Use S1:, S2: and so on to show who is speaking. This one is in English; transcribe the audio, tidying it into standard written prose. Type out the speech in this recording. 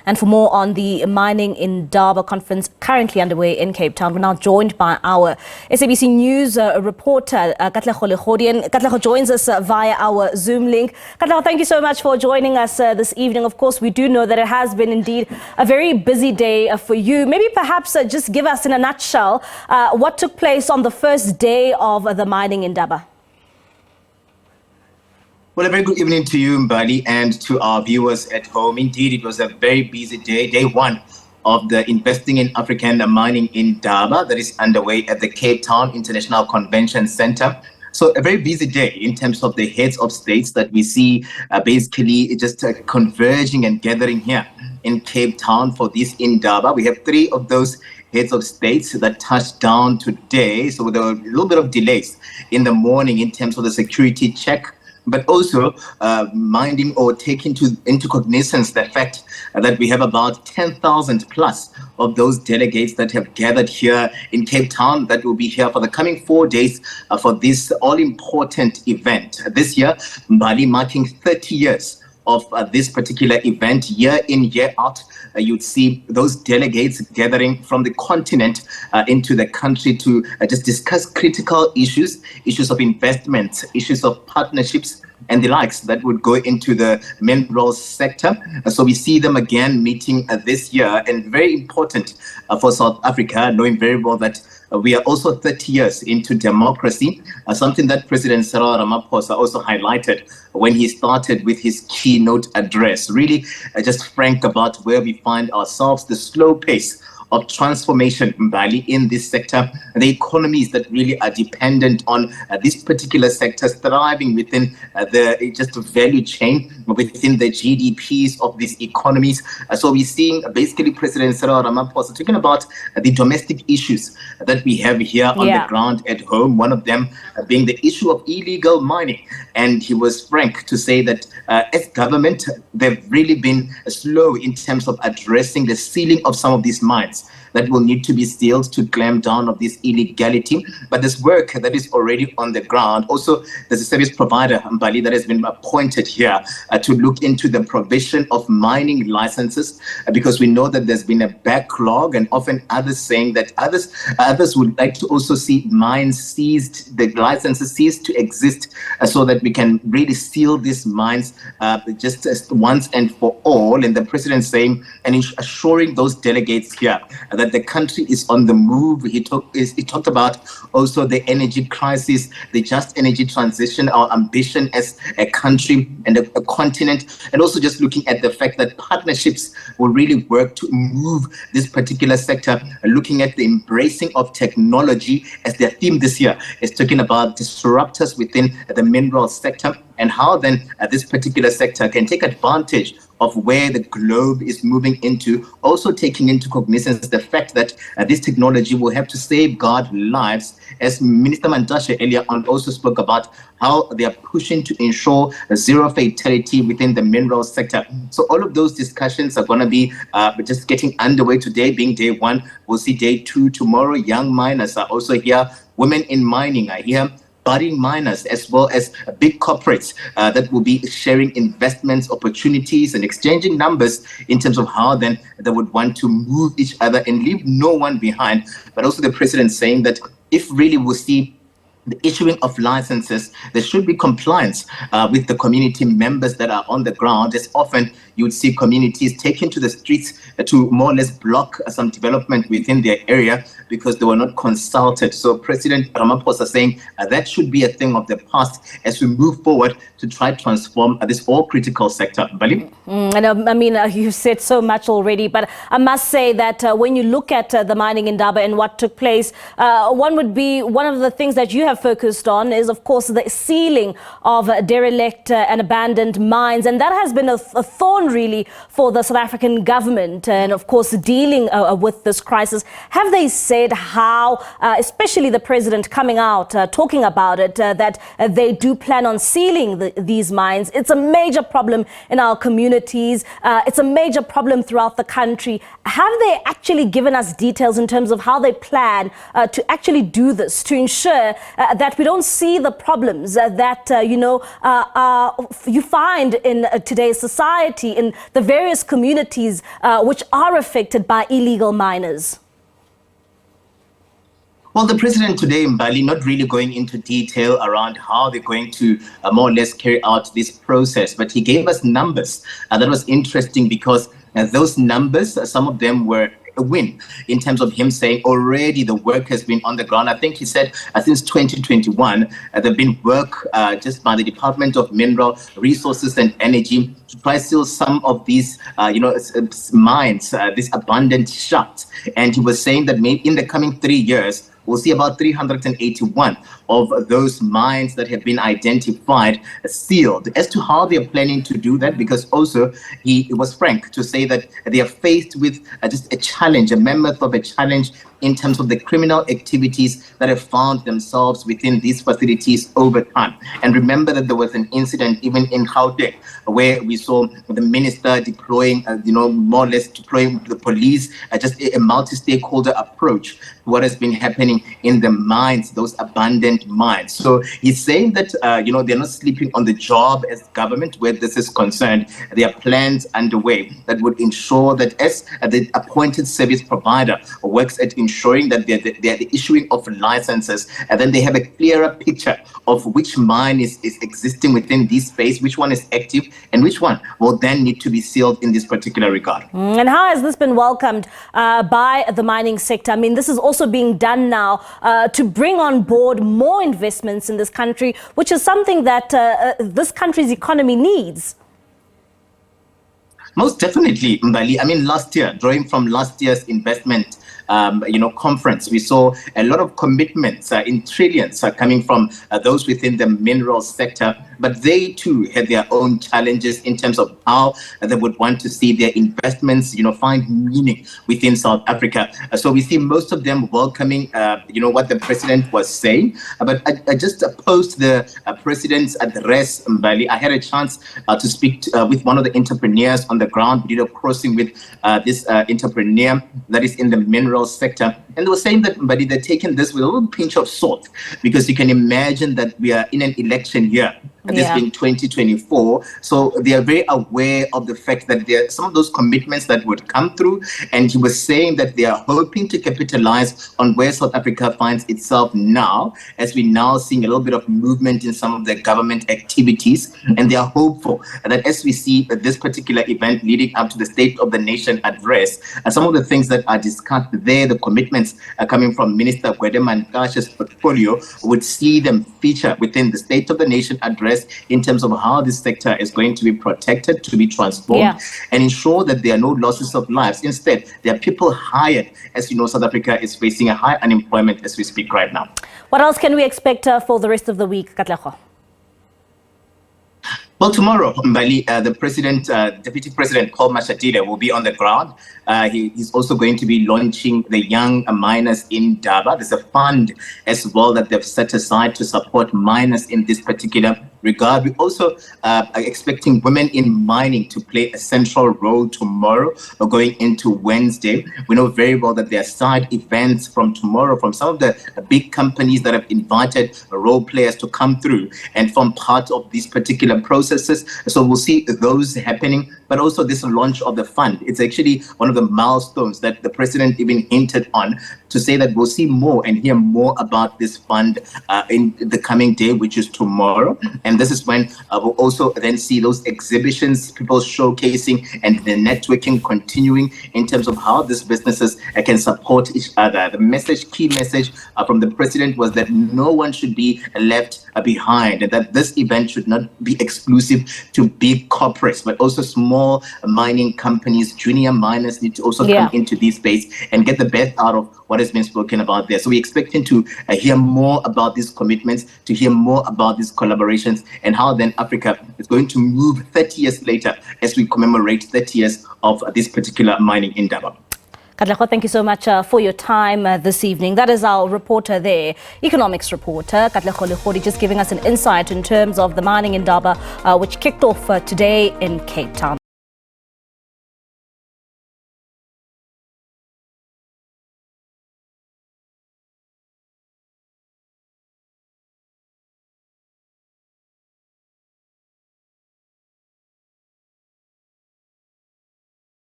S1: And for more on the Mining Indaba conference currently underway in Cape Town, we're now joined by our SABC News reporter, Katlego Legodi. And Katlego joins us via our Zoom link. Katlego, thank you so much for joining us this evening. Of course, we do know that it has been indeed a very busy day for you. Maybe perhaps just give us in a nutshell what took place on the first day of the Mining Indaba.
S2: Well, a very good evening to you, Mbali, and to our viewers at home. Indeed, it was a very busy day, day one of the Investing in African Mining Indaba that is underway at the Cape Town International Convention Center. So a very busy day in terms of the heads of states that we see basically just converging and gathering here in Cape Town for this Indaba. We have 3 of those heads of states that touched down today. So there were a little bit of delays in the morning in terms of the security check, but also minding or taking into cognizance the fact that we have about 10,000 plus of those delegates that have gathered here in Cape Town that will be here for the coming 4 days for this all-important event. This year, Mbali marking 30 years of this particular event, year in, year out. You'd see those delegates gathering from the continent into the country to just discuss critical issues of investment, issues of partnerships, and the likes that would go into the minerals sector. So we see them again meeting this year, and very important for South Africa, knowing very well that we are also 30 years into democracy, something that President Cyril Ramaphosa also highlighted when he started with his keynote address. Really just frank about where we find ourselves, the slow pace of transformation, Mbali, in this sector, the economies that really are dependent on this particular sector thriving within the just value chain, within the GDPs of these economies. So we're seeing basically President Cyril Ramaphosa talking about the domestic issues that we have here on the ground at home, one of them being the issue of illegal mining. And he was frank to say that as government, they've really been slow in terms of addressing the sealing of some of these mines that will need to be sealed to clamp down of this illegality. But this work that is already on the ground. Also, there's a service provider, Mbali, that has been appointed here to look into the provision of mining licenses, because we know that there's been a backlog, and often others saying that others would like to also see mines seized, the licenses ceased to exist, so that we can really seal these mines just once and for all. And the president saying and assuring those delegates here that the country is on the move. He talked about also the energy crisis, the just energy transition, our ambition as a country and a continent, and also just looking at the fact that partnerships will really work to move this particular sector, looking at the embracing of technology as their theme this year is talking about disruptors within the mineral sector, and how then this particular sector can take advantage of where the globe is moving into, also taking into cognizance the fact that this technology will have to safeguard lives, as Minister Mantashe earlier on also spoke about how they are pushing to ensure zero fatality within the mineral sector. So all of those discussions are going to be just getting underway today, being day one. We'll see day 2 tomorrow. Young miners are also here. Women in mining are here. Budding miners, as well as big corporates that will be sharing investments, opportunities, and exchanging numbers in terms of how then they would want to move each other and leave no one behind. But also the president saying that if really we'll see the issuing of licenses, there should be compliance with the community members that are on the ground. As often you would see communities taken to the streets to more or less block some development within their area because they were not consulted. So President Ramaphosa saying that should be a thing of the past as we move forward to try to transform this all-critical sector. Bali?
S1: I mean, you've said so much already, but I must say that when you look at the Mining Indaba and what took place, one of the things that you have focused on is, of course, the sealing of derelict and abandoned mines. And that has been a thorn, really, for the South African government and, of course, dealing with this crisis. Have they said how, especially the president coming out, talking about it, that they do plan on sealing these mines? It's a major problem in our communities. It's a major problem throughout the country. Have they actually given us details in terms of how they plan to actually do this, to ensure that we don't see the problems that, you find in today's society, in the various communities which are affected by illegal miners?
S2: Well, the president today in Bali not really going into detail around how they're going to more or less carry out this process, but he gave us numbers. That was interesting because those numbers, some of them were a win in terms of him saying already the work has been on the ground. I think he said since 2021, there've been work just by the Department of Mineral Resources and Energy to try seal some of these, mines, these abundant shafts. And he was saying that maybe in the coming 3 years, we'll see about 381 of those mines that have been identified sealed. As to how they're planning to do that, because also he was frank to say that they are faced with just a challenge, a mammoth of a challenge in terms of the criminal activities that have found themselves within these facilities over time. And remember that there was an incident even in Gauteng where we saw the minister deploying, more or less deploying the police, just a multi-stakeholder approach to what has been happening in the mines, those abandoned mines. So he's saying that, they're not sleeping on the job as government where this is concerned. There are plans underway that would ensure that as the appointed service provider works at ensuring that they're the issuing of licenses, and then they have a clearer picture of which mine is existing within this space, which one is active, and which one will then need to be sealed in this particular regard.
S1: And how has this been welcomed by the mining sector? I mean, this is also being done now to bring on board more investments in this country, which is something that this country's economy needs.
S2: Most definitely, Mbali. I mean, last year, drawing from last year's investment conference, we saw a lot of commitments in trillions coming from those within the mineral sector, but they too had their own challenges in terms of how they would want to see their investments, find meaning within South Africa. So we see most of them welcoming, what the president was saying. But I just post the president's address, Mbali. I had a chance to speak with one of the entrepreneurs on the ground. We did a crossing with this entrepreneur that is in the mineral sector, and they were saying that, but they're taking this with a little pinch of salt, because you can imagine that we are in an election year, and this being 2024, so they are very aware of the fact that there are some of those commitments that would come through. And he was saying that they are hoping to capitalize on where South Africa finds itself now, as we now seeing a little bit of movement in some of the government activities, and they are hopeful that as we see this particular event leading up to the State of the Nation address, some of the things that are discussed there, the commitments coming from Minister Gwede Mantashe's portfolio, would see them feature within the State of the Nation address in terms of how this sector is going to be protected, to be transformed, and ensure that there are no losses of lives. Instead, there are people hired. As you know, South Africa is facing a high unemployment as we speak right now.
S1: What else can we expect for the rest of the week, Katlego?
S2: Well, tomorrow, Mbali, the president, Deputy President Paul Mashatile will be on the ground. He's also going to be launching the young miners in Indaba. There's a fund as well that they've set aside to support miners in this particular regard. We also are expecting women in mining to play a central role tomorrow or going into Wednesday. We know very well that there are side events from tomorrow from some of the big companies that have invited role players to come through and form part of these particular processes. So we'll see those happening, but also this launch of the fund. It's actually one of the milestones that the president even hinted on, to say that we'll see more and hear more about this fund in the coming day, which is tomorrow. And this is when we'll also then see those exhibitions, people showcasing, and the networking continuing in terms of how these businesses can support each other. The key message from the president was that no one should be left behind, and that this event should not be exclusive to big corporates, but also small mining companies. Junior miners need to also come into this space and get the best out of what has been spoken about there. So we're expecting to hear more about these commitments, to hear more about these collaborations, and how then Africa is going to move 30 years later as we commemorate 30 years of this particular mining in Indaba.
S1: Katlego, thank you so much for your time this evening. That is our reporter there, economics reporter, Katlego Legodi, just giving us an insight in terms of the mining in Indaba, which kicked off today in Cape Town.